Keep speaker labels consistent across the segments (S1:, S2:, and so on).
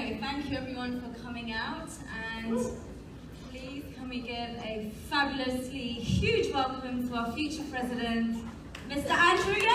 S1: Okay, thank you everyone for coming out, and please can we give a fabulously huge welcome to our future president, Mr. Andrew Yang.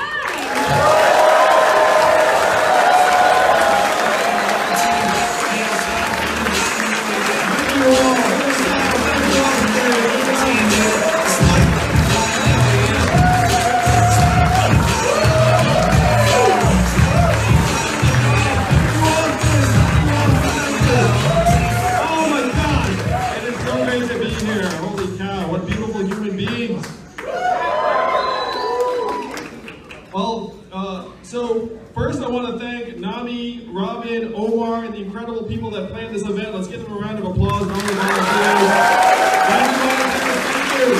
S2: So first I want to thank Nami, Robin, Omar, and the incredible people that planned this event. Let's give them a round of applause. Thank you.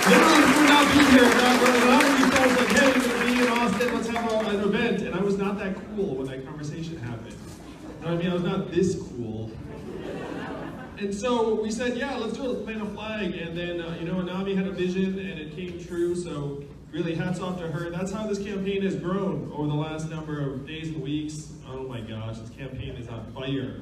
S2: Literally, we would not be here if not for Nami told us, like, hey, we're going to be in Austin, let's have an event. And I was not that cool when that conversation happened. You know what I mean? I was not this cool. And so we said, yeah, let's do it, let's plant a flag. And then, Nami had a vision and it came true. So really, hats off to her. That's how this campaign has grown over the last number of days and weeks. Oh my gosh, this campaign is on fire. You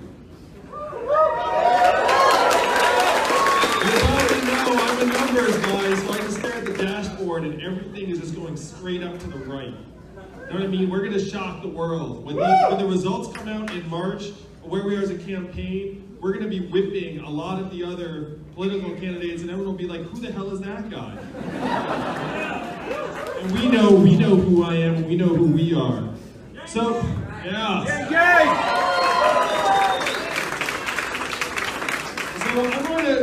S2: probably know I'm a numbers guy, so I can stare at the dashboard and everything is just going straight up to the right. You know what I mean? We're gonna shock the world. When the results come out in March, where we are as a campaign, we're gonna be whipping a lot of the other political candidates and everyone will be like, who the hell is that guy? And we know who I am, we know who we are. So, yeah. So I'm going to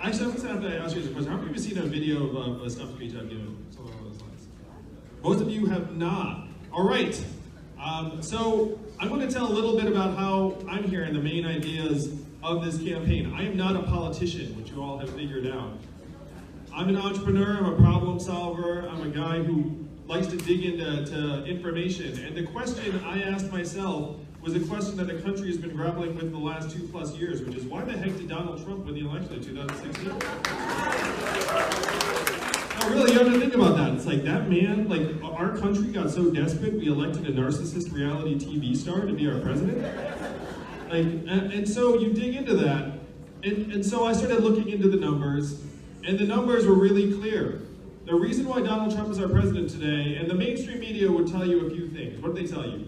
S2: actually, I'm going to have to ask you this question. How many of you seen a video of a stump speech I've given? Something along those lines. Most of you have not. All right. So I'm going to tell a little bit about how I'm here and the main ideas of this campaign. I am not a politician, which you all have figured out. I'm an entrepreneur, I'm a problem solver, I'm a guy who likes to dig into information. And the question I asked myself was a question that the country has been grappling with the last 2+ years, which is why the heck did Donald Trump win the election in 2016? Now really, you have to think about that. It's like that man, like our country got so desperate, we elected a narcissist reality TV star to be our president. Like, and so you dig into that, and so I started looking into the numbers, and the numbers were really clear. The reason why Donald Trump is our president today, and the mainstream media would tell you a few things. What did they tell you?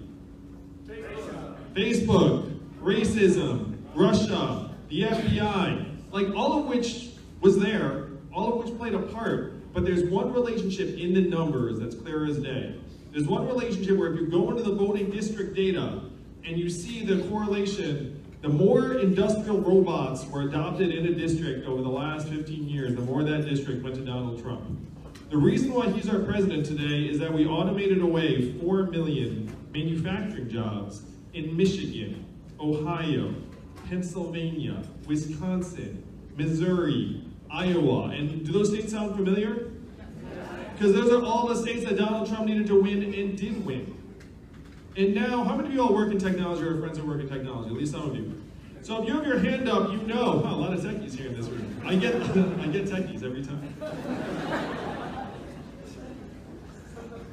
S2: Facebook, racism, Russia, the FBI, like all of which was there, all of which played a part, but there's one relationship in the numbers that's clear as day. There's one relationship where if you go into the voting district data and you see the correlation, the more industrial robots were adopted in a district over the last 15 years, the more that district went to Donald Trump. The reason why he's our president today is that we automated away 4 million manufacturing jobs in Michigan, Ohio, Pennsylvania, Wisconsin, Missouri, Iowa. And do those states sound familiar? Because those are all the states that Donald Trump needed to win and did win. And now, how many of you all work in technology or have friends who work in technology? At least some of you. So if you have your hand up, you know, a lot of techies here in this room. I get techies every time.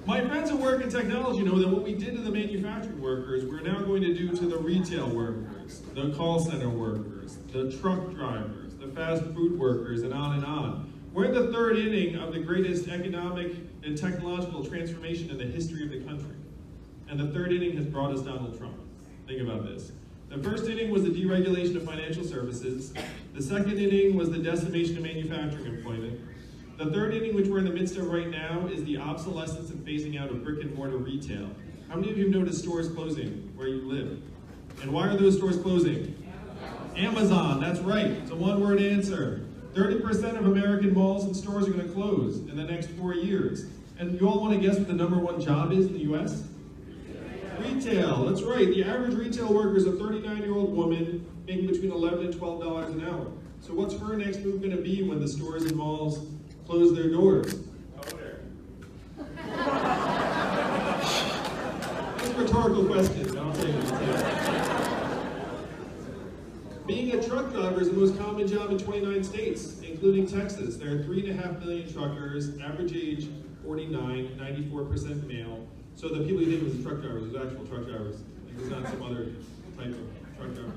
S2: My friends who work in technology know that what we did to the manufacturing workers, we're now going to do to the retail workers, the call center workers, the truck drivers, the fast food workers, and on and on. We're in the third inning of the greatest economic and technological transformation in the history of the country. And the third inning has brought us Donald Trump. Think about this. The first inning was the deregulation of financial services. The second inning was the decimation of manufacturing employment. The third inning, which we're in the midst of right now, is the obsolescence and phasing out of brick and mortar retail. How many of you have noticed stores closing where you live? And why are those stores closing? Amazon, that's right. It's a one-word answer. 30% of American malls and stores are going to close in the next 4 years. And you all want to guess what the #1 job is in the US? Retail, that's right. The average retail worker is a 39-year-old woman making between $11 and $12 an hour. So what's her next move going to be when the stores and malls close their doors? That's a rhetorical question. I'll take it. Being a truck driver is the most common job in 29 states, including Texas. There are 3.5 million truckers, average age 49, 94% male. So the people you think was truck drivers, was actual truck drivers. There's not some other type of truck driver.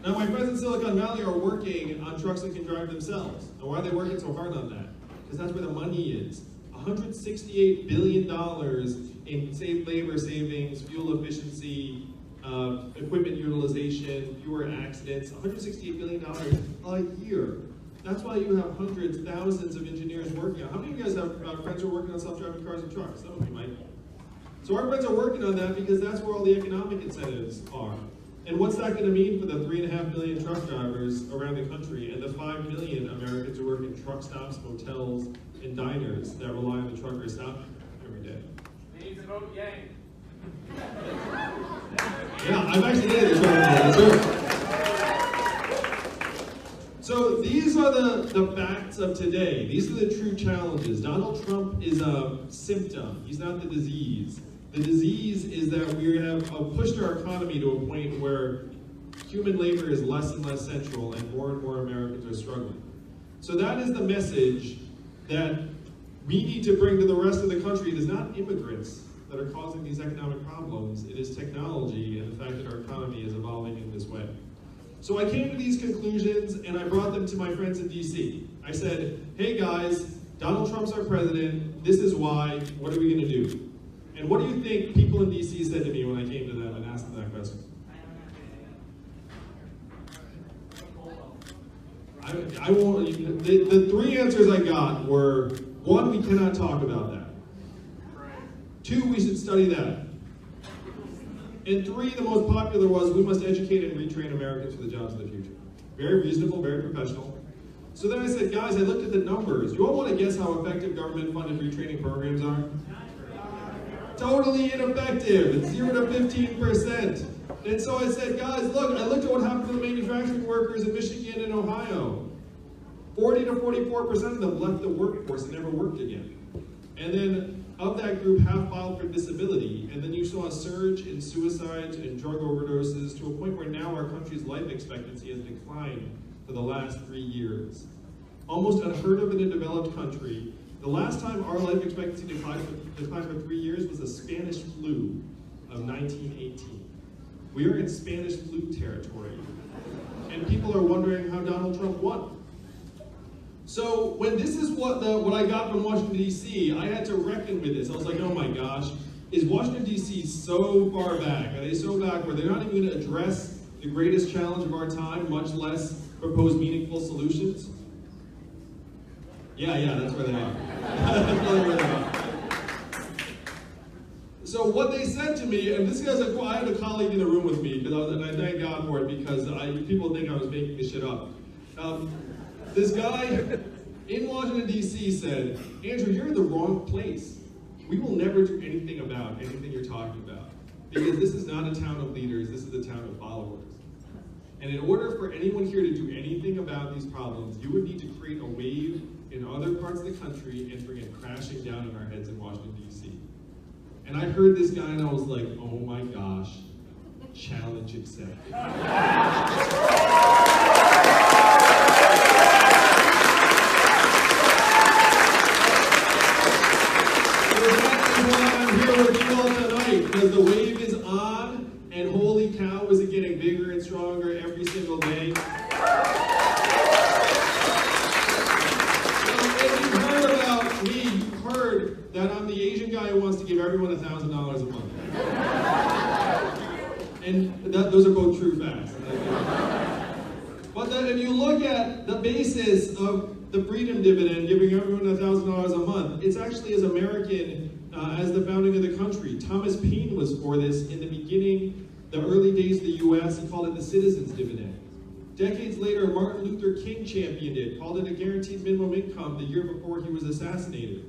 S2: Now, my friends in Silicon Valley are working on trucks that can drive themselves. And why are they working so hard on that? Because that's where the money is. $168 billion in saved labor savings, fuel efficiency, equipment utilization, fewer accidents. $168 billion a year. That's why you have hundreds, thousands of engineers working on. How many of you guys have friends who are working on self-driving cars and trucks? Some of you might. So our friends are working on that because that's where all the economic incentives are. And what's that going to mean for the 3.5 million truck drivers around the country and the 5 million Americans who work in truck stops, motels, and diners that rely on the trucker stop every day?
S3: They need to vote yay.
S2: Yeah, I'm actually getting the truck driver. So these are the facts of today. These are the true challenges. Donald Trump is a symptom. He's not the disease. The disease is that we have pushed our economy to a point where human labor is less and less central and more Americans are struggling. So that is the message that we need to bring to the rest of the country. It is not immigrants that are causing these economic problems. It is technology and the fact that our economy is evolving in this way. So I came to these conclusions and I brought them to my friends in DC. I said, hey guys, Donald Trump's our president. This is why. What are we going to do? And what do you think people in DC said to me when I came to them and asked them that question? I won't. The three answers I got were: 1, we cannot talk about that. 2, we should study that. And 3, the most popular was: we must educate and retrain Americans for the jobs of the future. Very reasonable, very professional. So then I said, guys, I looked at the numbers. You all want to guess how effective government-funded retraining programs are? Totally ineffective. It's 0 to 15%. And so I said, guys, look, I looked at what happened to the manufacturing workers in Michigan and Ohio. 40 to 44% of them left the workforce and never worked again. And then of that group, half filed for disability. And then you saw a surge in suicides and drug overdoses to a point where now our country's life expectancy has declined for the last 3 years. Almost unheard of in a developed country. The last time our life expectancy declined for 3 years was the Spanish flu of 1918. We are in Spanish flu territory. And people are wondering how Donald Trump won. So when this is what I got from Washington, D.C., I had to reckon with this. I was like, oh my gosh, is Washington, D.C. so far back? Are they so back where they're not even going to address the greatest challenge of our time, much less propose meaningful solutions? Yeah, that's where they are. That's really where they are. So what they said to me, and this guy's I had a colleague in the room with me, and I thank God for it because people think I was making this shit up. This guy in Washington, D.C. said, Andrew, you're in the wrong place. We will never do anything about anything you're talking about. Because this is not a town of leaders, this is a town of followers. And in order for anyone here to do anything about these problems, you would need to create a wave in other parts of the country and bring it crashing down on our heads in Washington, D.C. And I heard this guy and I was like, oh my gosh, challenge accepted. Because the wave is on, and holy cow, is it getting bigger and stronger every single day. If you've heard about me, you've heard that I'm the Asian guy who wants to give everyone $1,000 a month. And those are both true facts. But then if you look at the basis of the Freedom Dividend, giving everyone $1,000 a month, it's actually as American as the founding of the country. Thomas Paine was for this in the beginning, the early days of the U.S. He called it the Citizens Dividend. Decades later, Martin Luther King championed it, called it a guaranteed minimum income the year before he was assassinated.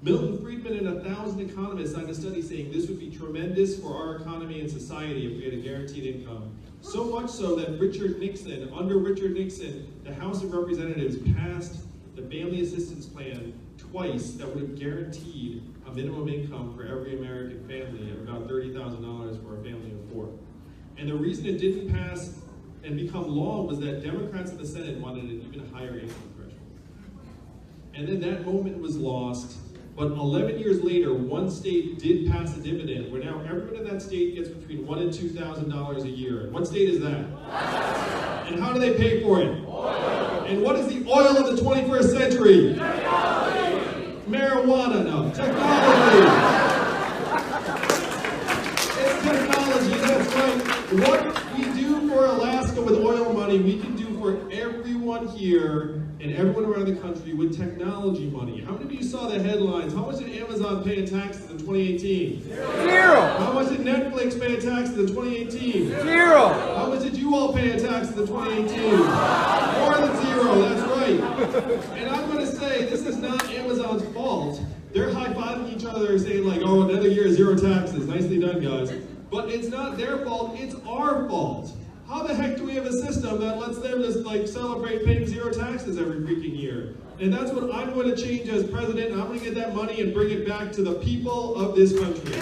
S2: Milton Friedman and 1,000 economists signed a study saying this would be tremendous for our economy and society if we had a guaranteed income. So much so that under Richard Nixon, the House of Representatives passed the Family Assistance Plan twice that would have guaranteed a minimum income for every American family of about $30,000 for a family of 4. And the reason it didn't pass and become law was that Democrats in the Senate wanted an even higher income threshold. And then that moment was lost But 11 years later, one state did pass a dividend, where now everyone in that state gets between $1,000 and $2,000 a year. And what state is that? And how do they pay for it? Oil. And what is the oil of the 21st century? Technology. Marijuana, no. Technology. It's technology, that's right. What we do for Alaska with oil money, we can do for everyone here and everyone around the country with technology money. How many of you saw the headlines? How much did Amazon pay in taxes in 2018?
S3: Zero.
S2: How much did Netflix pay in taxes in 2018?
S3: Zero.
S2: How much did you all pay in taxes in 2018? More than zero, that's right. And I'm going to say, this is not Amazon's fault. They're high-fiving each other saying like, oh, another year, zero taxes. Nicely done, guys. But it's not their fault, it's our fault. How the heck do we have a system that lets them just like celebrate paying zero taxes every freaking year? And that's what I'm going to change as president. I'm going to get that money and bring it back to the people of this country. In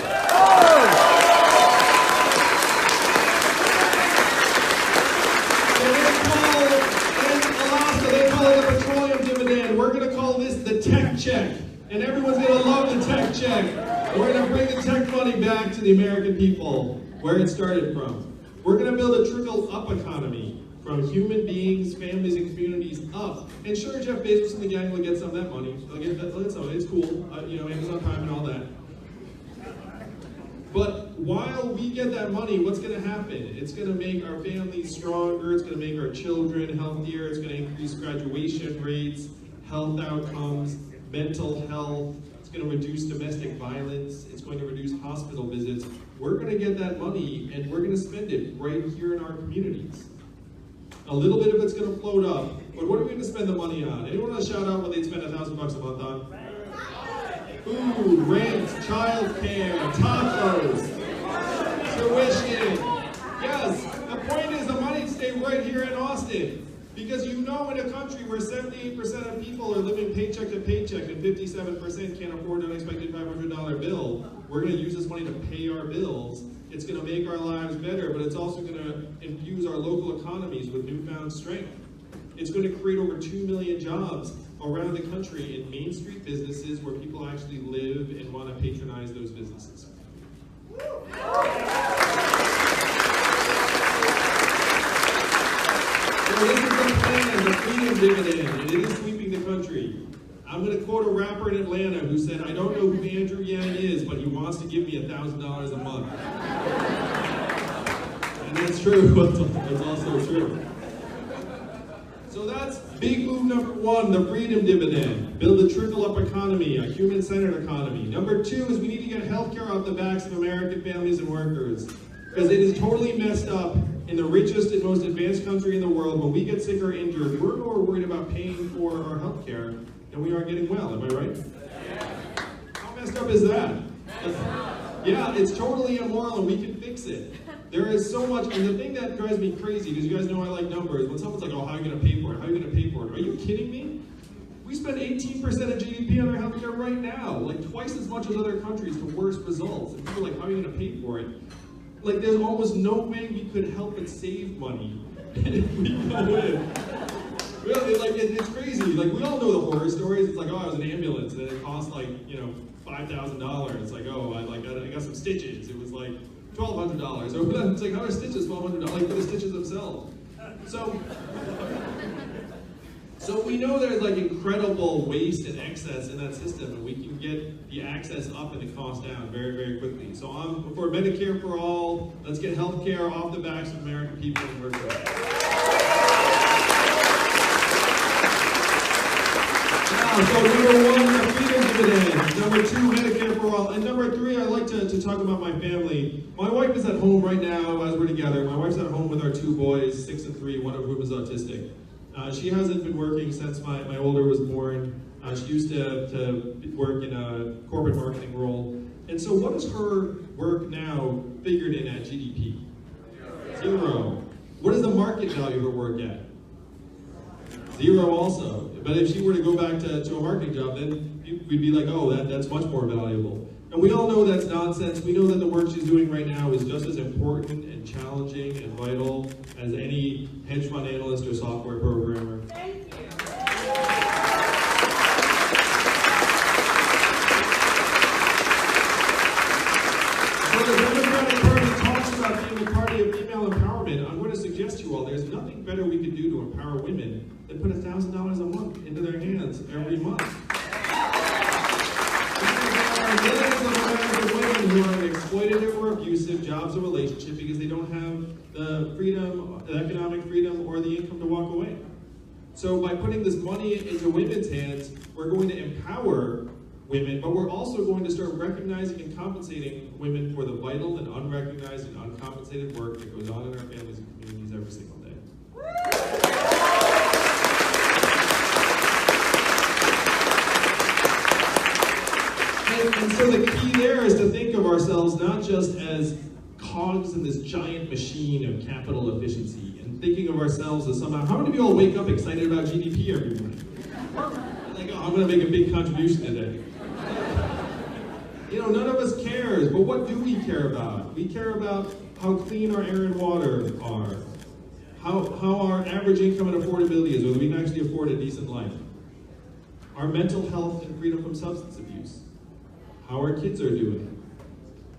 S2: Alaska, they call it a petroleum dividend. We're going to call this the tech check. And everyone's going to love the tech check. We're going to bring the tech money back to the American people, where it started from. We're going to build a trickle-up economy from human beings, families, and communities up. And sure, Jeff Bezos and the gang will get some of that money. They'll get that, it's cool, you know, Amazon Prime and all that. But while we get that money, what's going to happen? It's going to make our families stronger. It's going to make our children healthier. It's going to increase graduation rates, health outcomes, mental health. It's going to reduce domestic violence. It's going to reduce hospital visits. We're going to get that money and we're going to spend it right here in our communities. A little bit of it's going to float up, but what are we going to spend the money on? Anyone want to shout out what they'd spend $1,000 a month on? Food, rent, childcare, tacos, tuition. Yes, the point is the money stay right here in Austin. Because you know, in a country where 78% of people are living paycheck to paycheck and 57% can't afford an unexpected $500 bill, we're going to use this money to pay our bills. It's going to make our lives better, but it's also going to infuse our local economies with newfound strength. It's going to create over 2 million jobs around the country in Main Street businesses where people actually live and want to patronize those businesses. So this is the plan, the Freedom Dividend, and it is sweeping the country. I'm going to quote a rapper in Atlanta who said, I don't know who Andrew Yang is, but he wants to give me $1,000 a month. And that's true, that's also true. So that's big move number one, the Freedom Dividend. Build a trickle-up economy, a human-centered economy. Number two is we need to get healthcare off the backs of American families and workers. Because it is totally messed up in the richest and most advanced country in the world. When we get sick or injured, we're more worried about paying for our health care than we are getting well. Am I right? How messed up is that? Yeah, it's totally immoral and we can fix it. There is so much, and the thing that drives me crazy, because you guys know I like numbers, when someone's like, oh, how are you going to pay for it? How are you going to pay for it? Are you kidding me? We spend 18% of GDP on our healthcare right now, like twice as much as other countries for worse results. And people are like, how are you going to pay for it? Like, there's almost no way we could help but save money if we go in. Really, like, it's crazy. Like, we all know the horror stories. It's like, oh, I was in an ambulance, and it cost, like, you know, $5,000. It's like, oh, I got some stitches. It was, like, $1,200. Or it's like, how are stitches $1,200? Like, for the stitches themselves. So we know there's like incredible waste and excess in that system, and we can get the access up and the cost down very, very quickly. So I'm for Medicare for all. Let's get health care off the backs of American people and workers. Now, so number one, the Freedom Dividend. Number two, Medicare for all. And number three, I'd like to talk about my family. My wife is at home right now as we're together. My wife's at home with our two boys, 6 and 3, one of whom is autistic. She hasn't been working since my older was born. She used to work in a corporate marketing role. And so what is her work now figured in at GDP? 0. What is the market value of her work at? 0 also. But if she were to go back to a marketing job, then we'd be like, oh, that's much more valuable. And we all know that's nonsense. We know that the work she's doing right now is just as important and challenging and vital as any hedge fund analyst or software programmer.
S1: Thank you.
S2: nothing better we could do to empower women than put $1,000 a month into their hands every month. There are millions of American women who are in exploitative or abusive jobs or relationships because they don't have the freedom, the economic freedom, or the income to walk away. So by putting this money into women's hands, we're going to empower women, but we're also going to start recognizing and compensating women for the vital and unrecognized and uncompensated work that goes on in our families and communities every single day. And so the key there is to think of ourselves not just as cogs in this giant machine of capital efficiency, and thinking of ourselves as somehow, how many of you all wake up excited about GDP every morning? Like, oh, I'm going to make a big contribution today. You know, none of us cares, but what do we care about? We care about how clean our air and water are, how our average income and affordability is, whether we can actually afford a decent life, our mental health and freedom from substance abuse, how our kids are doing,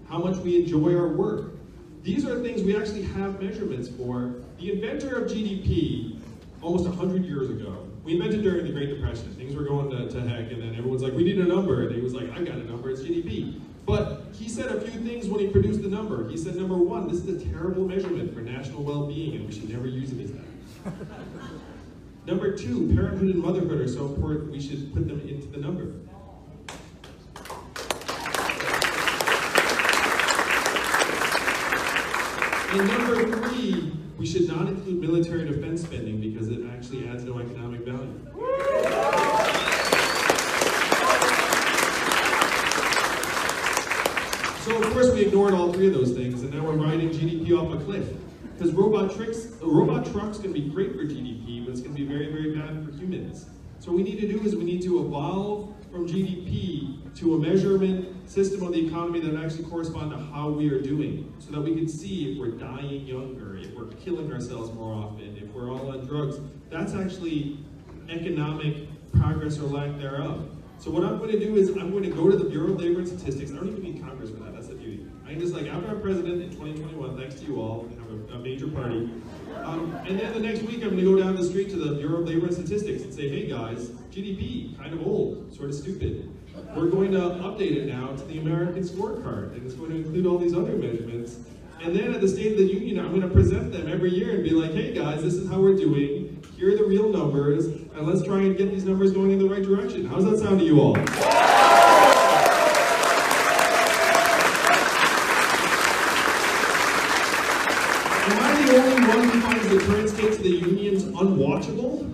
S2: how much we enjoy our work. These are things we actually have measurements for. The inventor of GDP, almost 100 years ago, we invented during the Great Depression. Things were going to heck, and then everyone's like, we need a number. And he was like, I got a number, it's GDP. But he said a few things when he produced the number. He said, number one, this is a terrible measurement for national well-being, and we should never use it as that. Number two, parenthood and motherhood are so important, we should put them into the number. And number three, we should not include military defense spending because it actually adds no economic value. So of course we ignored all three of those things, and now we're riding GDP off a cliff. Because robot trucks can be great for GDP, but it's going to be very, very bad for humans. So what we need to do is we need to evolve from GDP to a measurement system of the economy that actually correspond to how we are doing, so that we can see if we're dying younger, if we're killing ourselves more often, if we're all on drugs. That's actually economic progress or lack thereof. So what I'm going to do is I'm going to go to the Bureau of Labor and Statistics. I don't even need Congress for that, that's the beauty. I can just, like, after I'm president in 2021, thanks to you all, have a major party. And then the next week I'm going to go down the street to the Bureau of Labor and Statistics and say, hey guys, GDP, kind of old, sort of stupid. We're going to update it now to the American scorecard, and it's going to include all these other measurements. And then at the State of the Union, I'm going to present them every year and be like, hey guys, this is how we're doing, here are the real numbers, and let's try and get these numbers going in the right direction. How does that sound to you all? Am I the only one who finds the current state of the unions unwatchable?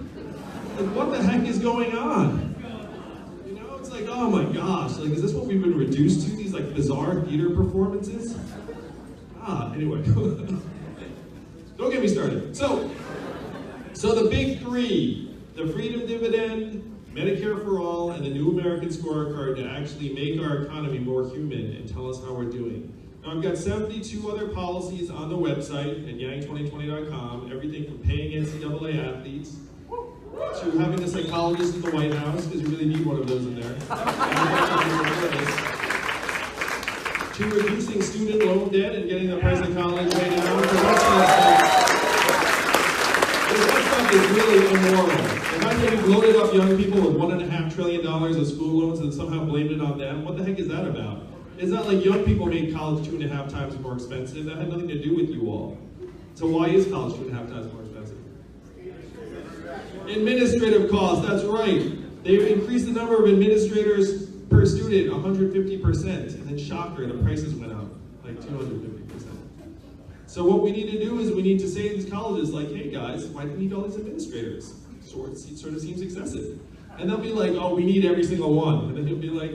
S2: Like, what the heck is going on? You know, it's like, oh my gosh, like, is this what we've been reduced to? These, like, bizarre theater performances? Anyway. Don't get me started. So the big three, the Freedom Dividend, Medicare for All, and the New American Scorecard to actually make our economy more human and tell us how we're doing. Now, I've got 72 other policies on the website at yang2020.com, everything from paying NCAA athletes to having a psychologist in the White House, because you really need one of those in there, to reducing student loan debt and getting the price of college way down. That stuff is really immoral. The fact that we've loaded up young people with $1.5 trillion of school loans and somehow blamed it on them, what the heck is that about? It's not like young people made college 2.5 times more expensive. That had nothing to do with you all. So why is college 2.5 times more expensive? Administrative costs, that's right. They've increased the number of administrators per student 150%, and then shocker, the prices went up like 250%. So what we need to do is we need to say to these colleges, like, hey guys, why do we need all these administrators? Sort of seems excessive. And they'll be like, oh, we need every single one. And then you'll be like,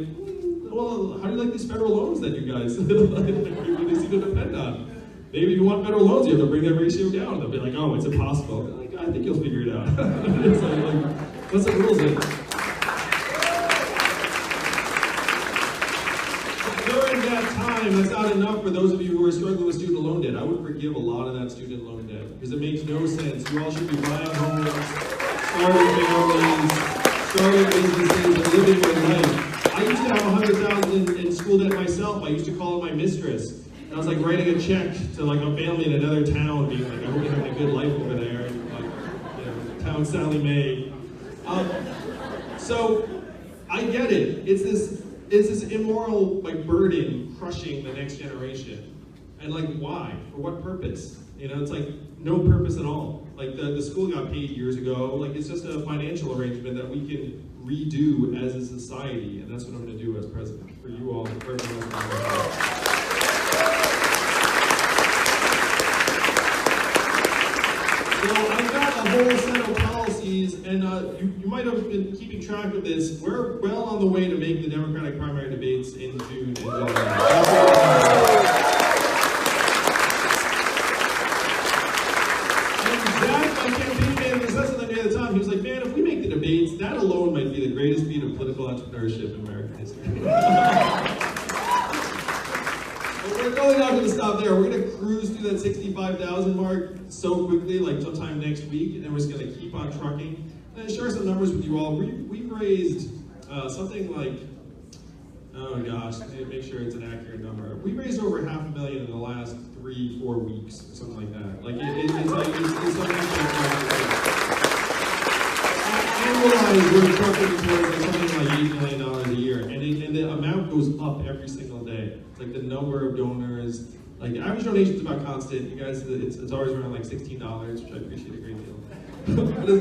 S2: well, how do you like these federal loans that you guys really seem to depend on? Maybe if you want federal loans, you have to bring that ratio down. They'll be like, oh, it's impossible. Like, I think you'll figure it out. It's like, what's the rules in? During that time, that's not enough for those of you who are struggling with student loan debt. I would forgive a lot of that student loan debt because it makes no sense. You all should be buying homes, starting families, starting businesses, and living your life. I used to have $100,000 in school debt myself. I used to call it my mistress. And I was like writing a check to like a family in another town, being like, I hope you're having a good life over there. And pound Sally Mae. So I get it. It's this immoral burden crushing the next generation. And why? For what purpose? It's no purpose at all. The school got paid years ago. It's just a financial arrangement that we can redo as a society, and that's what I'm going to do as president for you all. For everyone else. So I've got a whole set of policies, and you might have been keeping track of this. We're well on the way to make the Democratic primary debates in June and July. He was like, man, if we make the debates, that alone might be the greatest feat of political entrepreneurship in American history. But we're really not going to stop there. We're going to cruise through that 65,000 mark so quickly, sometime next week, and then we're just going to keep on trucking. And share some numbers with you all. We've raised something oh gosh, make sure it's an accurate number. We raised over $500,000 in the last 3-4 weeks, or something like that. It's something annualized, we're trucking towards something like $8 million a year, and the amount goes up every single day. It's the number of donors. The average donation is about constant. You guys, it's always around $16, which I appreciate a great deal.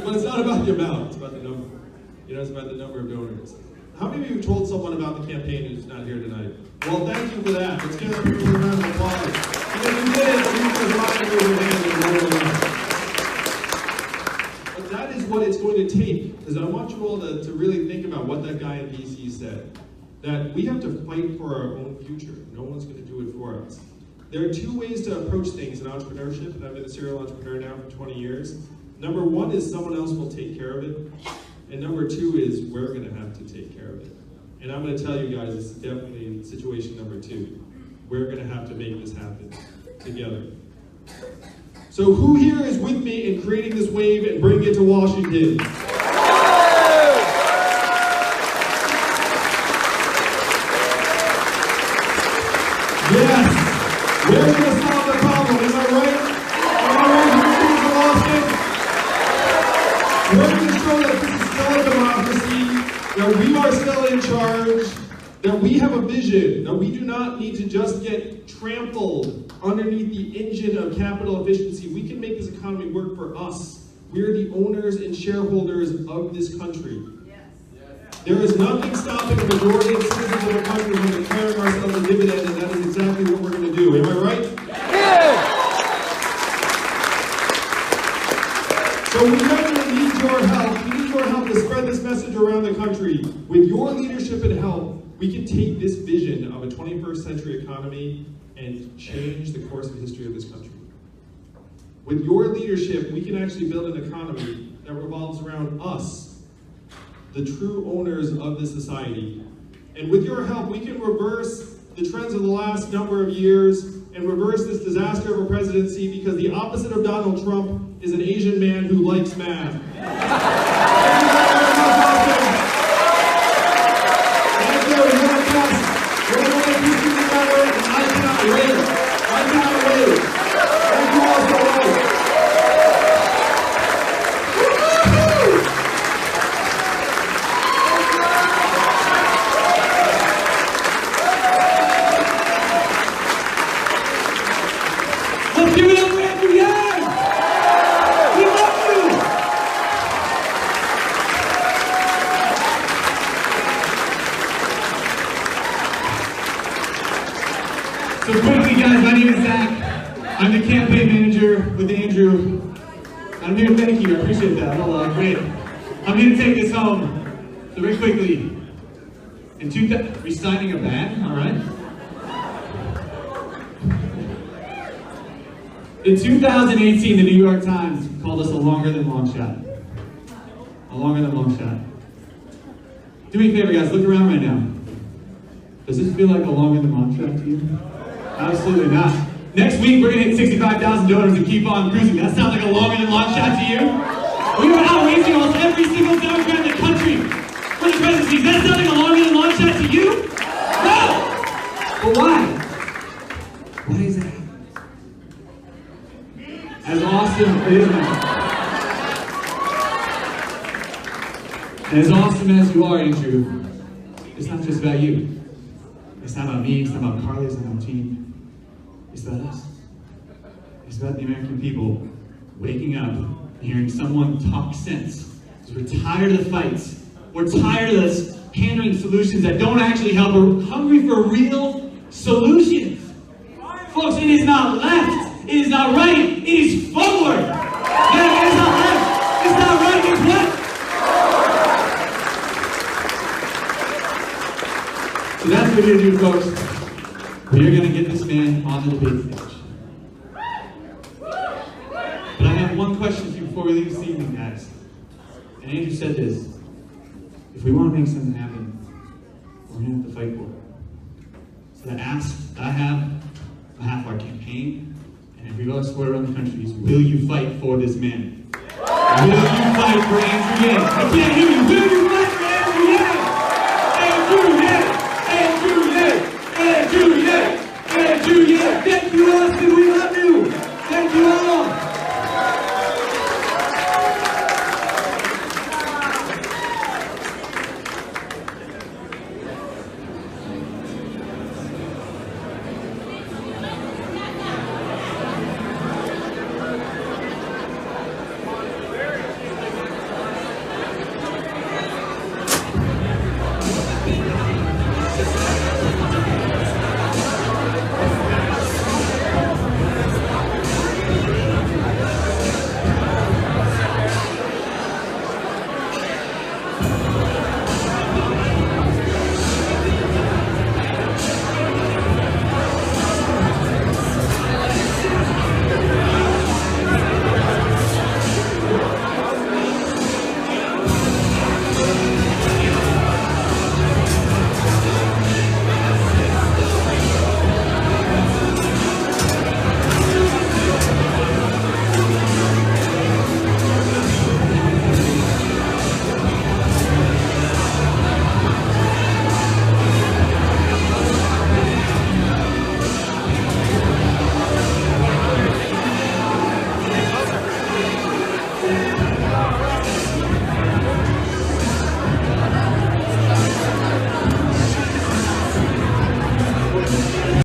S2: but it's not about the amount; it's about the number. It's about the number of donors. How many of you told someone about the campaign who's not here tonight? Well, thank you for that. Let's give them a round of applause. And if you did it, you can rise your hand and roll it up. But that is what it's going to take, because I want you all to really think about what that guy in DC said. That we have to fight for our own future. No one's going to do it for us. There are two ways to approach things in entrepreneurship, and I've been a serial entrepreneur now for 20 years. Number one is someone else will take care of it. And number two is we're going to have to take care of it. And I'm going to tell you guys, this is definitely situation number two. We're going to have to make this happen together. So who here is with me in creating this wave and bringing it to Washington? Yes! We're going to solve the problem, am I right? Am I right? We're going to show that this is still a democracy, that we are still in charge, that we have a vision, that we do not need to just get trampled underneath the engine of capital efficiency. We can make this economy work for us. We're the owners and shareholders of this country. There is nothing stopping the majority of citizens of the country from declaring ourselves a dividend, and that is exactly what we're going to do. Am I right? Yeah. So we definitely need your help. We need your help to spread this message around the country. With your leadership and help, we can take this vision of a 21st century economy and change the course of history of this country. With your leadership, we can actually build an economy that revolves around us, the true owners of this society. And with your help, we can reverse the trends of the last number of years and reverse this disaster of a presidency, because the opposite of Donald Trump is an Asian man who likes math. Thank you. You're the best. We're going to make this together, and I cannot wait. I cannot wait. Thank you all so much. Let's give it up for Andrew Yang! We love you! So quickly, guys, my name is Zach. I'm the campaign manager with Andrew. I'm here to thank you. I appreciate that. Hello, great. I'm here to take this home. So very quickly, we're signing a ban, all right? In 2018, the New York Times called us a longer than long shot. A longer than long shot. Do me a favor, guys, look around right now. Does this feel like a longer than long shot to you? Absolutely not. Next week, we're going to hit 65,000 donors and keep on cruising. That sounds like a longer than long shot to you? We are outraising almost every single Democrat in the country for the presidency. Does that sound like a longer than long shot to you? No! But why? Why is that? As awesome, it is.
S3: And as awesome as you are, Andrew, it's not just about you. It's not about me, it's not about Carly, it's not about team. It's about us. It's about the American people waking up and hearing someone talk sense. Because we're tired of the fights. We're tired of this pandering solutions that don't actually help. We're hungry for real solutions. Folks, it is not left. It is not right. It is forward. Yeah, it is not left. It's not right. It's what? So that's what we're going to do, folks. We are going to get this man on the debate stage. But I have one question for you before we leave this evening, guys. And Andrew said this. If we want to make something happen, we're going to have to fight for it. So the ask that I have on behalf of our campaign and every other sport around the country is, will you fight for this man? Will you fight for Andrew Yang? I can't hear you. Will you